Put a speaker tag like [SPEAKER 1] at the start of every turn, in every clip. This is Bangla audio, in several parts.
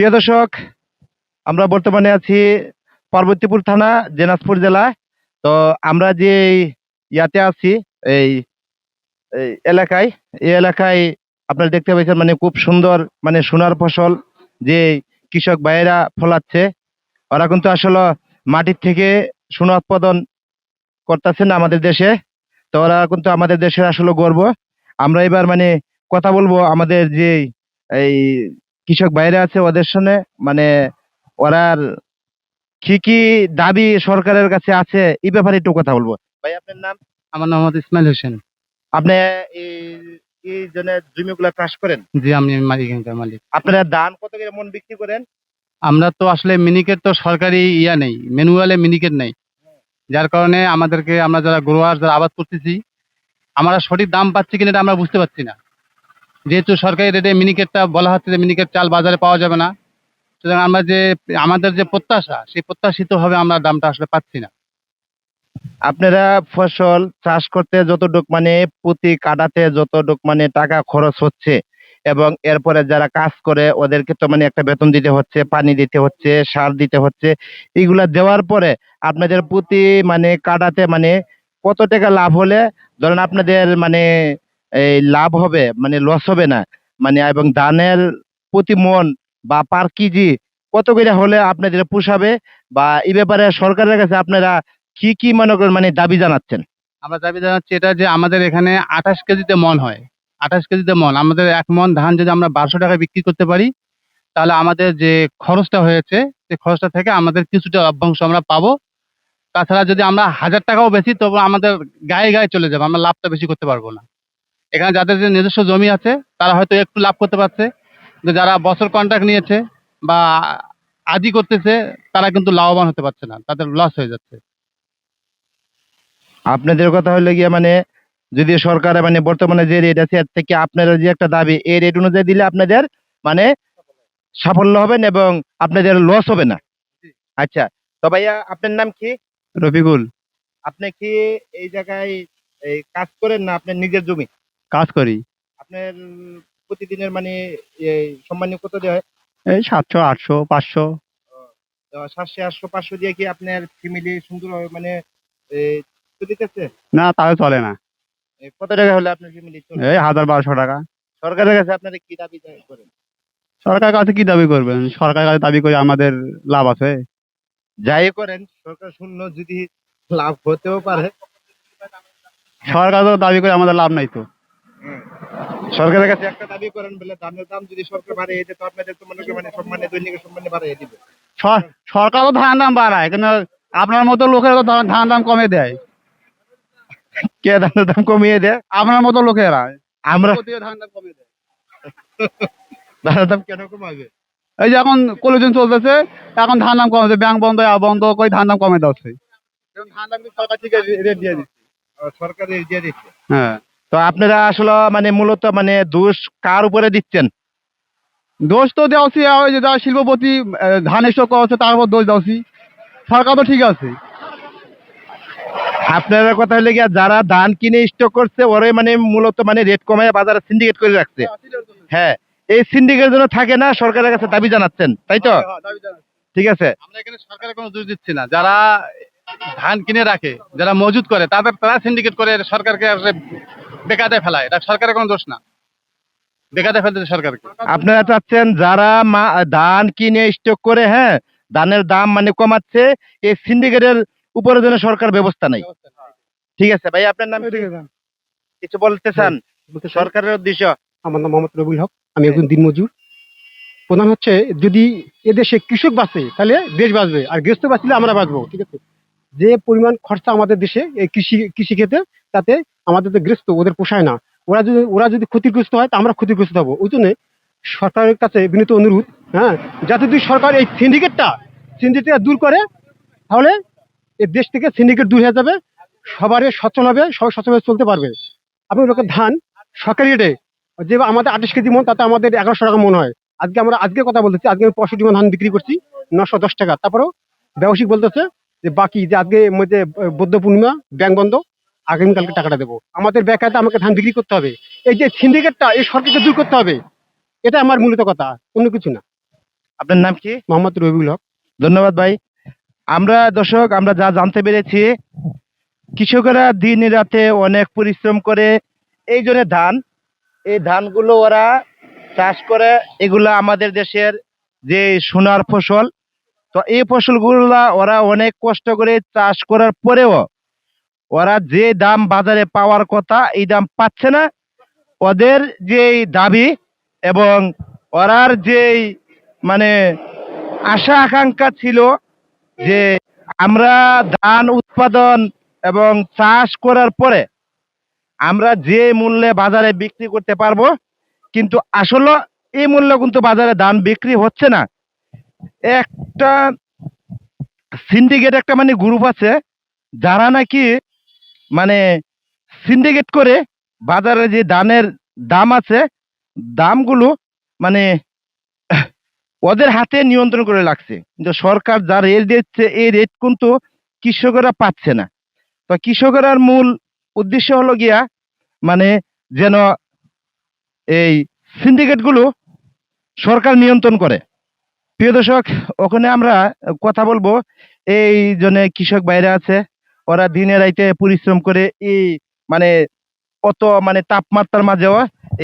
[SPEAKER 1] প্রিয় দর্শক, আমরা বর্তমানে আছি পার্বতীপুর থানা, দিনাজপুর জেলা। তো আমরা যে ইয়াতে আছি, এই এই এলাকায়, এই এলাকায় আপনারা দেখতে পাচ্ছেন মানে খুব সুন্দর মানে সোনার ফসল যে কৃষক ভাইয়েরা ফলাচ্ছে। ওরা কিন্তু আসলে মাটির থেকে সোনা উৎপাদন করতেছেন আমাদের দেশে। তো ওরা কিন্তু আমাদের দেশের আসলে গর্ব। আমরা এবার মানে কথা বলবো আমাদের যে এই কৃষক ভাইরা আছে ওদের সঙ্গে, মানে ওরার কি কি দাবি সরকারের কাছে আছে এই ব্যাপারে একটু কথা বলবো। ভাই, আপনার নাম?
[SPEAKER 2] আমার নাম মোহাম্মদ ইসমাইল হোসেন।
[SPEAKER 1] আপনি এই এই জন্য জমিগুলা চাষ করেন?
[SPEAKER 2] জি, আমি এখানকার মালিক।
[SPEAKER 1] আপনারা ধান কত করে মন বিক্রি করেন?
[SPEAKER 2] আমরা তো আসলে মিনিকেট তো সরকারি ইয়া নেই, ম্যানুয়ালে মিনিকেট নেই, যার কারণে আমাদেরকে আমরা যারা গ্রোয়ার যারা আবাদ করতেছি আমরা সঠিক দাম পাচ্ছি কিনা এটা আমরা বুঝতে পারছি না। যেহেতু সরকারি রেটে মিনিকেটটা বলা হচ্ছে যে মিনিকেট চাল বাজারে পাওয়া যাবে না, সুতরাং আমরা যে আমাদের যে প্রত্যাশা সেই প্রত্যাশিত ভাবে আমরা দামটা আসলে পাচ্ছি না।
[SPEAKER 1] আপনারা ফসল চাষ করতে যতটুক মানে প্রতি কাঠাতে যতটুক মানে টাকা খরচ হচ্ছে, এবং এরপরে যারা কাজ করে ওদেরকে তো মানে একটা বেতন দিতে হচ্ছে, পানি দিতে হচ্ছে, সার দিতে হচ্ছে, এগুলা দেওয়ার পরে আপনাদের প্রতি মানে কাঠাতে মানে কত টাকা লাভ হলে ধরেন আপনাদের মানে এই লাভ হবে, মানে লস হবে না, মানে এবং ধানের প্রতি মন বা পার কেজি কত করে হলে আপনাদের পোষাবে, বা এই ব্যাপারে সরকারের কাছে আপনারা কি কি মনে করেন মানে দাবি জানাচ্ছেন?
[SPEAKER 2] আমরা দাবি জানাচ্ছি এটা যে আমাদের এখানে 28 কেজিতে মন হয়। 28 কেজিতে মন, আমাদের 1 মন ধান যদি আমরা 1200 টাকায় বিক্রি করতে পারি তাহলে আমাদের যে খরচটা হয়েছে সেই খরচটা থেকে আমাদের কিছুটা লভ্যাংশ আমরা পাবো। তাছাড়া যদি আমরা 1000 টাকাও বেশি তবু আমাদের গায়ে গায়ে চলে যাবে, আমরা লাভটা বেশি করতে পারবো না। এখানে যাদের যে নিজস্ব জমি আছে তারা হয়তো একটু লাভ করতে পারছে, কিন্তু যারা বছর কন্ট্রাক্ট নিয়েছে বা আদি করতেছে তারা কিন্তু লাভবান হতে পারছে না, তাদের লস হয়ে যাচ্ছে।
[SPEAKER 1] আপনাদের কথা হলো গিয়ে মানে যদি সরকার মানে বর্তমানে যে রেট আছে এর থেকে আপনারা যে একটা দাবি এই রেট অনুযায়ী দিলে আপনাদের মানে সাফল্য হবেন এবং আপনাদের লস হবে না। আচ্ছা, তো ভাইয়া আপনার নাম কি?
[SPEAKER 2] রফিকুল।
[SPEAKER 1] আপনি কি এই জায়গায় এই কাজ করেন না আপনার নিজের জমি?
[SPEAKER 2] কাজ করি।
[SPEAKER 1] আপনার প্রতিদিনের মানে এই সম্মানীয় কত দেওয়া হয়?
[SPEAKER 2] এই 700, 800, 500।
[SPEAKER 1] 700, 800, 500 দিয়ে কি আপনার ফ্যামিলি সুন্দর মানে এই চলিতেছে?
[SPEAKER 2] না, তাহলে চলে না।
[SPEAKER 1] কত টাকা হলে আপনার ফ্যামিলি চলে?
[SPEAKER 2] এই 1000, 1200 টাকা।
[SPEAKER 1] সরকারের কাছে আপনারা কি দাবি করেন?
[SPEAKER 2] সরকারের কাছে কি দাবি করবেন? সরকারের কাছে দাবি করে আমাদের লাভ আছে?
[SPEAKER 1] যাই করেন সরকার শূন্য যদি লাভ হতেও পারে।
[SPEAKER 2] সরকার তো দাবি করে আমাদের লাভ নাই তো।
[SPEAKER 1] সরকারের কাছে একটা দাবি করেন বলে ধানের দাম যদি সরকার বাড়িয়ে দিতে, তো আপনাদের তো মনে করেন মানে সম্মানে দৈনিক সম্মানে বাড়িয়ে দিবে।
[SPEAKER 2] সরকারও ধান দাম বাড়ায়, কিন্তু আপনার মতো লোকেরা তো ধান দাম কমে দেয়।
[SPEAKER 1] কে ধানের দাম কমিয়ে দেয়?
[SPEAKER 2] আপনার মতো লোকেরা।
[SPEAKER 1] আমরা
[SPEAKER 2] ধান দাম কমে দেয়।
[SPEAKER 1] ধানের দাম কেন কমাবে?
[SPEAKER 2] এই যে এখন কোলিশন চলতেছে, এখন ধান দাম কমেছে, ব্যাংক বন্ধ বন্ধ করে ধান দাম কমে দেওয়া। ধান দাম সরকার থেকে রেট দিয়ে দিচ্ছে।
[SPEAKER 1] সরকার দিয়ে দিচ্ছে।
[SPEAKER 2] হ্যাঁ।
[SPEAKER 1] তো আপনারা আসলে মানে মূলত মানে দোষ কার উপরে দিচ্ছেন?
[SPEAKER 2] দোষ তো দেওয়াছি ওই যে যারা শিল্পপতি ধান স্টক করছে তার উপর দোষ দেওয়াছি। সরকার তো ঠিক আছে।
[SPEAKER 1] আপনারা কথা হলে গিয়া যারা ধান কিনে স্টক করছে ওরাই মানে মূলত মানে রেট কমায় বাজারে সিন্ডিকেট করে রাখছে। হ্যাঁ, এই সিন্ডিকেট যেন থাকে না সরকারের কাছে দাবি জানাচ্ছেন, তাই তো? ঠিক আছে।
[SPEAKER 2] আমরা এখানে সরকারের কোনো দোষ দিচ্ছি না, যারা ধান কিনে রাখে যারা মজুত করে তারা সিন্ডিকেট করে সরকারকে আসলে বেকায়দে ফেলায়, এটা সরকারের কোনো দোষ না, বেকায়দে ফেলতেছে সরকারকে।
[SPEAKER 1] আপনারা চাচ্ছেন যারা ধান কিনে স্টক করে, হ্যাঁ, ধানের দাম মানে কমাচ্ছে, এই সিন্ডিকেটের উপরে যেন সরকার ব্যবস্থা নেই। ঠিক আছে ভাই, আপনার নাম কি? কিছু বলতে চান সরকারের উদ্দেশ্য?
[SPEAKER 3] আমার নাম মোহাম্মদ রবিউল হক। আমি একজন দিনমজুর। প্রধান হচ্ছে যদি এদেশে কৃষক বাঁচে তাহলে দেশ বাঁচবে, আর গৃহস্থ বাঁচলে আমরা বাঁচবো। ঠিক আছে, যে পরিমাণ খরচা আমাদের দেশে এই কৃষি ক্ষেত্রে, তাতে আমাদের যে গৃহস্থ ওদের পোষায় না। ওরা যদি ক্ষতিগ্রস্ত হয় তা আমরা ক্ষতিগ্রস্ত হবো। ওই জন্য সরকারের কাছে বিনীত অনুরোধ, হ্যাঁ, যাতে যদি সরকার এই সিন্ডিকেটটা দূর করে, তাহলে এই দেশ থেকে সিন্ডিকেট দূর হয়ে যাবে, সবারই সচ্ছল হবে, সবাই সচ্ছলভাবে চলতে পারবে। আপনি লোকের ধান সরকারি রেটে যে আমাদের 28 কেজি মন, তাতে আমাদের 1100 টাকা মন হয়। আজকে কথা বলতেছি, আজকে আমি 65 মন ধান বিক্রি করছি 910 টাকা। তারপরেও ব্যবসায়িক বলতেছে যে বাকি যে আজকে মধ্যে বৌদ্ধ পূর্ণিমা, ব্যাংক বন্ধ, আগামীকালকে টাকাটা দেবো। আমাদের বেকায়দা আমাকে ধান বিক্রি করতে হবে। এই যে সিন্ডিকেটটা এই সরকারকে দূর করতে হবে, এটা আমার মূলত কথা, অন্য কিছু না।
[SPEAKER 1] আপনার নাম কি?
[SPEAKER 3] মোহাম্মদ রবিউল হক।
[SPEAKER 1] ধন্যবাদ ভাই। দর্শক আমরা যা জানতে পেরেছি, কৃষকেরা দিন রাতে অনেক পরিশ্রম করে এই জন্য এই ধানগুলো ওরা চাষ করে, এগুলো আমাদের দেশের যে সোনার ফসল। তো এই ফসলগুলা ওরা অনেক কষ্ট করে চাষ করার পরেও ওরা যে দাম বাজারে পাওয়ার কথা এই দাম পাচ্ছে না। ওদের যে দাবি এবং ওরার যে মানে আশা আকাঙ্ক্ষা ছিল যে আমরা ধান উৎপাদন এবং চাষ করার পরে আমরা যে মূল্যে বাজারে বিক্রি করতে পারবো, কিন্তু আসলে এই মূল্য কিন্তু বাজারে ধান বিক্রি হচ্ছে না। একটা সিন্ডিকেট একটা মানে গ্রুপ আছে, যারা নাকি মানে সিন্ডিকেট করে বাজারে যে ধানের দাম আছে, দামগুলো মানে ওদের হাতে নিয়ন্ত্রণ করে রাখছে। কিন্তু সরকার যা রেট দিচ্ছে এই রেট কিন্তু কৃষকেরা পাচ্ছে না। তো কৃষকের মূল উদ্দেশ্য হলো গিয়া মানে যেন এই সিন্ডিকেট গুলো সরকার নিয়ন্ত্রণ করে। প্রিয় দর্শক, ওখানে আমরা কথা বলবো। এই জন্য কৃষক বাইরে আছে, ওরা দিনে রাইতে পরিশ্রম করে এই মানে অত মানে তাপমাত্রার মাঝেও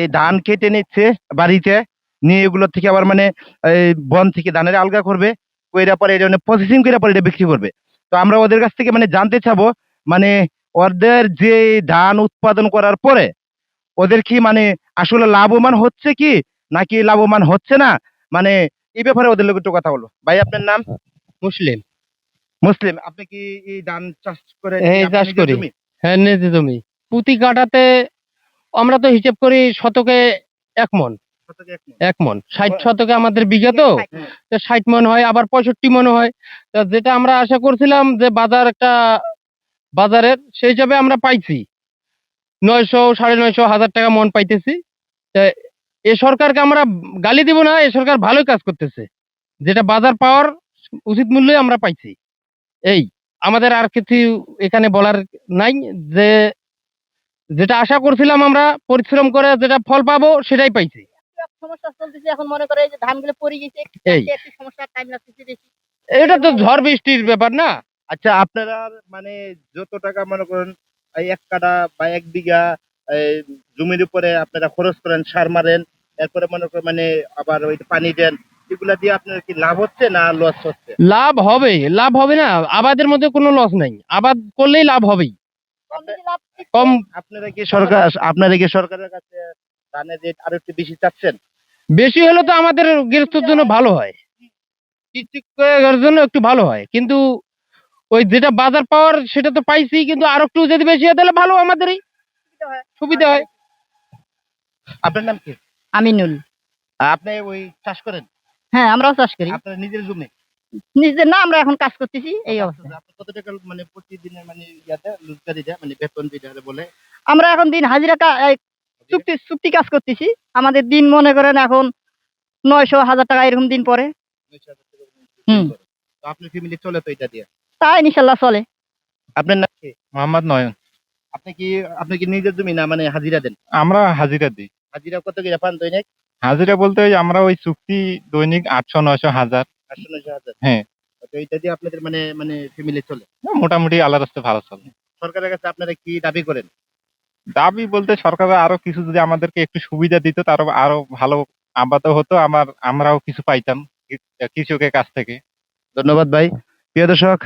[SPEAKER 1] এই ধান কেটে নিচ্ছে বাড়িতে নিয়ে, এগুলো থেকে আবার মানে এই বন থেকে ধানের আলগা করবে, কইরা পরে এটা মানে প্রসেসিং করে পরে এটা বিক্রি করবে। তো আমরা ওদের কাছ থেকে মানে জানতে চাবো মানে ওদের যে ধান উৎপাদন করার পরে ওদের কি মানে আসলে লাভবান হচ্ছে কি নাকি লাভবান হচ্ছে না, মানে এই ব্যাপারে ওদের লোক একটু কথা বলবো। ভাই আপনার নাম?
[SPEAKER 4] মুসলিম।
[SPEAKER 1] মুসলিম। আপনি কি এই ধান চাষ করে
[SPEAKER 4] এই
[SPEAKER 1] আপনার
[SPEAKER 4] চাষ
[SPEAKER 1] নিজের
[SPEAKER 4] করি।
[SPEAKER 1] জমি?
[SPEAKER 4] হ্যাঁ, নিজে জমি। প্রতি কাঠাতে আমরা তো হিসেব করি শতকে ১ মন।
[SPEAKER 1] শতকে এক মণ।
[SPEAKER 4] ১ মন। ৬০ শতকে আমাদের বিঘা তো। তো ৬০ মন হয়, আবার ৬৫ মনও হয়। তো যেটা আমরা আশা করছিলাম যে বাজারের সেই হিসাবে আমরা পাইছি। ৯০০, ৯৫০, ১০০০ টাকা মন পাইতেছি। তা এ সরকারকে আমরা গালি দিব না, এ সরকার ভালোই কাজ করতেছে। যেটা বাজার পাওয়ার উচিত মূল্যই আমরা পাইছি। এই আমাদের আর কিছু এখানে বলার নাই। যে যেটা আশা করছিলাম আমরা পরিশ্রম করে যেটা ফল পাবো সেটাই পাইছি।
[SPEAKER 5] সমস্যা চলতেছে এখন, মনে করে এই যে ধানগুলো পড়ে গেছে,
[SPEAKER 4] এই
[SPEAKER 5] একটু সমস্যা, টাইম লাগতেছে বেশি।
[SPEAKER 4] এটা তো ঝড় বৃষ্টির ব্যাপার না।
[SPEAKER 1] আচ্ছা, আপনারা মানে যত টাকা মনে করেন এই ১ কাঠা বা ১ বিঘা এই জমির উপরে আপনারা খরচ করেন, সার মারেন, এরপরে মনে করেন মানে আবার ওই পানি দেন, এগুলা দিয়ে আপনার কি লাভ হচ্ছে না লস হচ্ছে?
[SPEAKER 4] লাভ হবে না। আবাদের মধ্যে কোনো লস নাই। আবাদ করলেই লাভ হবেই।
[SPEAKER 5] কম বেশি লাভ দিচ্ছে।
[SPEAKER 4] কম
[SPEAKER 1] আপনারা কি সরকারের কাছে ধানের রেট আরো একটু বেশি চাচ্ছেন?
[SPEAKER 4] বেশি হলে তো আমাদের গৃহস্থর জন্য ভালো হয়, কৃষকের জন্য একটু ভালো হয়। কিন্তু ওই যেটা বাজার পাওয়ার সেটা তো পাইছি, কিন্তু আর একটু যদি বেশি হয় তাহলে ভালো, আমাদেরই সুবিধা হয়।
[SPEAKER 1] আপনার নাম কি?
[SPEAKER 5] আমিনুল।
[SPEAKER 1] আপনি ওই চাষ করেন?
[SPEAKER 5] হ্যাঁ, আমরাও চাষ করি।
[SPEAKER 1] আপনার নিজের জমি?
[SPEAKER 5] নিজের না, আমরা এখন কাজ করতেছি এই অবস্থা।
[SPEAKER 1] আপনি কত টাকা মানে প্রতিদিনের মানে ইয়াতে রোজগারিটা মানে বেতন যেটা বলে?
[SPEAKER 5] আমরা এখন দিন হাজিরা চুক্তি কাজ করতেছি। আমাদের দিন মনে করেন এখন ৯০০, ১০০০ টাকা এরকম দিন পরে।
[SPEAKER 1] ২০,০০০ টাকা
[SPEAKER 5] হুম।
[SPEAKER 1] তো আপনার ফ্যামিলি চলে তো এটা দিয়ে?
[SPEAKER 5] তাই ইনশাল্লাহ চলে।
[SPEAKER 1] আপনার নাম কি?
[SPEAKER 6] মোহাম্মদ নয়ন।
[SPEAKER 1] আপনি কি নিজের জমি না মানে হাজিরা দেন?
[SPEAKER 6] আমরা হাজিরা দিই।
[SPEAKER 1] হাজিরা কত করে পান দৈনিক?
[SPEAKER 6] হাজিরা বলতে ওই আমরা ওই চুক্তি দৈনিক ৮০০, ৯০০, ১০০০।
[SPEAKER 1] ৮০০-৯০০
[SPEAKER 6] হ্যাঁ।
[SPEAKER 1] তো এইটা দিয়ে আপনাদের মানে মানে ফ্যামিলি চলে?
[SPEAKER 6] মোটামুটি আল্লাহর রাস্তায় ভালো চলে।
[SPEAKER 1] সরকারের কাছে আপনারা কি দাবি করেন?
[SPEAKER 6] দাবি বলতে সরকার আরো কিছু যদি আমাদেরকে একটু সুবিধা দিত তার আরো ভালো আবাদও হতো, আমরাও কিছু পাইতাম কৃষকের কাছ থেকে।
[SPEAKER 1] ধন্যবাদ ভাই। প্রিয় দর্শক,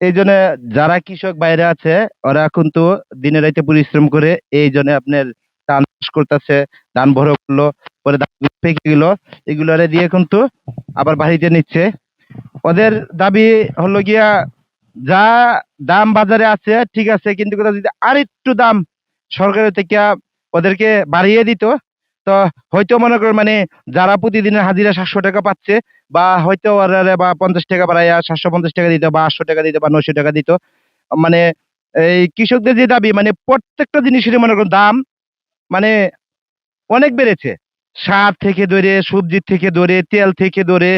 [SPEAKER 1] এই জন্য যারা কৃষক বাইরে আছে ওরা কিন্তু দিনে রাইতে পরিশ্রম করে এই জন্য আপনার ধান চাষ করতেছে, ধান বড় করলো, পরে ধান পেকে গেল, এগুলোরে দিয়ে কিন্তু আবার বাড়িতে নিচ্ছে। ওদের দাবি হলো গিয়া যা দাম বাজারে আছে ঠিক আছে, কিন্তু কথা যদি আর একটু দাম সরকারের থেকে ওদেরকে বাড়িয়ে দিত, তো হয়তো মনে করেন মানে যারা প্রতিদিনের হাজিরা ৭০০ টাকা পাচ্ছে, বা হয়তো ওরা বা ৫০ টাকা বাড়াইয়া ৭৫০ টাকা দিত বা ৮০০ টাকা দিত বা ৯০০ টাকা দিত। মানে এই কৃষকদের যে দাবি মানে প্রত্যেকটা জিনিসের মনে করেন দাম মানে অনেক বেড়েছে। সার থেকে ধরে, সবজির থেকে ধরে, তেল থেকে ধরে,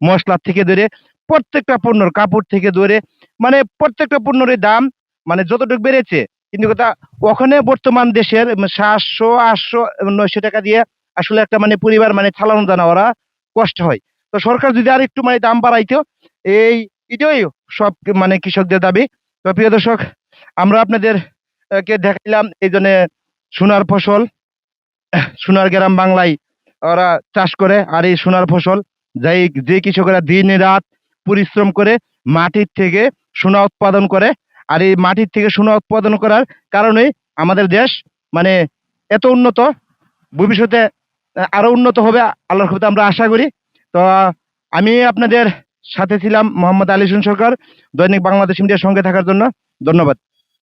[SPEAKER 1] মসলার থেকে ধরে, প্রত্যেকটা পণ্যর, কাপড় থেকে ধরে, মানে প্রত্যেকটা পণ্যের দাম মানে যতটুকু বেড়েছে, কিন্তু কথা ওখানে বর্তমান দেশের ৭০০, ৮০০, ৯০০ টাকা দিয়ে আসলে একটা মানে পরিবার মানে চালানো যায় না, ওরা কষ্ট হয়। তো সরকার যদি আর একটু মানে দাম বাড়াইতো, এটাই সব মানে কৃষকদের দাবি। তো প্রিয় দর্শক, আমরা আপনাদের কে দেখাইলাম এই জন্য সোনার ফসল, সোনার গ্রাম বাংলায় ওরা চাষ করে। আর এই সোনার ফসল যে কৃষকেরা দিন রাত পরিশ্রম করে মাটির থেকে সোনা উৎপাদন করে, আর এই মাটির থেকে সোনা উৎপাদন করার কারণে আমাদের দেশ মানে এত উন্নত, ভবিষ্যতে আরো উন্নত হবে আল্লাহর কৃপাতে আমরা আশা করি। তো আমি আপনাদের সাথে ছিলাম মোহাম্মদ আলী সরকার। দৈনিক বাংলাদেশ মিডিয়ার সঙ্গে থাকার জন্য ধন্যবাদ।